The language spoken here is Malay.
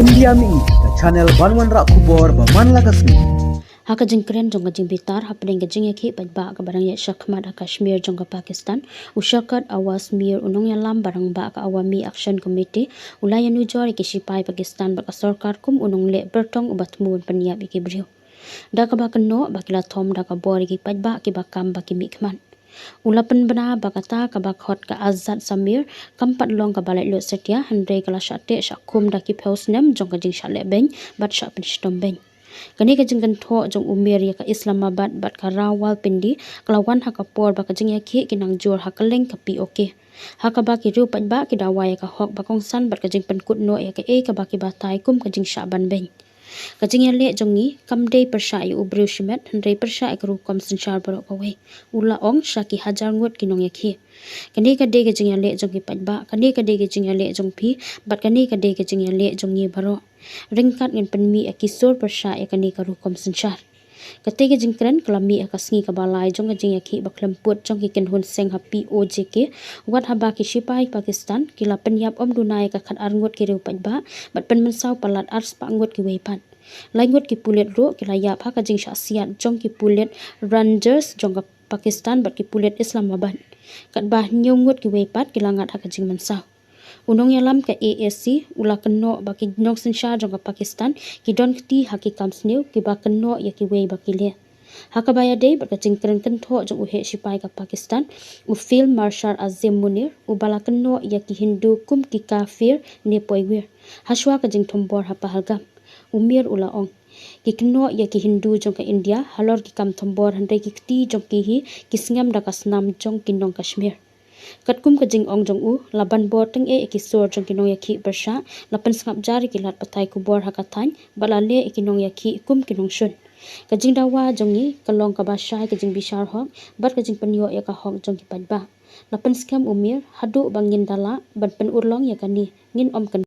India mi the channel banwan rak kubor ba man lagasmi. Haka jing kren jong jing bitar hapdeng jing yaki ba ka barang ya Shakmat Kashmir jong Pakistan ushakat awas mir unong yalam barang ba ka awami action committee ulaya nujor ki shipai Pakistan ba ka sorkar kum unong le bertong ubat mu paniap ki brio da ka ba kno ba kila thom da ka bor ki ba ki ba kam ba ki mikman ulapan bana bakata ka ba khot ka azad samir kampat long ka balai lo setia handre kala shate shakum da ki phosnem jong jing shale ben bat sha pinstom ben kani ka jingkan tho jong umer ya ka Islamabad bat ka rawal pindi kalawan hakapor ba ka jing ya ki kinang jor hakaleng ka PoK haka ba ki ru pat ba ki dawa ya ka hok ba kong san bat ka jing pen kut no ya ka e ka ba ki ba tai kum ka jing shaban ben ka jing ya le jong ni kam dei persha yu ubru shimet handrei persha ek ru kom sanchar baro ka we ula ong shaki hajar ngot kinong ya ki kani ka de ka jing ya le jong ki pat ba kani ka de ka jing ya le jong phi bat kani ka de ka jing ya le jong ni baro ringkat ngin penmi akisor persha ekani karu kom sanchar katege jingkran klami akasngi kabalai jong jing yakhi baklam put jong ki kenhun seng happy OJK wat haba ki shipai Pakistan kila penyap om dunai ka khat arngot ki rupat ba bat pen mensau palat ars pa ngot ki weipan langot ki pulet ro kila yap ha ka jing syasiat jong ki pulet Rangers jong ka Pakistan bat ki pulet Islamabad kat bah nyongot ki weipat kila ngat ha ka jing mensau unong yalam ka ASC ula keno baki nok senshar jong ka Pakistan ki don kti haki kamsneu ki ba keno ya ki wei baki le hakabaya dei baka jingkren Kynthoh jong uhe shipai ka Pakistan u film marshal azim munir u bala keno ya ki hindu kum ki kafir ne poiwir haswa ka jing thombor ha pahalgam umir ula ong ki keno ya ki hindu jong ka India halor ki kam thombor handai ki kti jong ki hi kisngam da kasnam jong kinong Kashmir katkum ka jing ong jong u laban bor teng e ekisor jong kinong yakhi bersha lapan sngap jari kilat patai ku bor hakathan balale ekinong yakhi kum kinong shun ka jing dawa jong ni kalong ka basai ka jing bishar hok bat ka jing panyo ya ka hok jong ki padba lapan skam umir hadu bangin dala bat pen urlong ya kani ngin om kan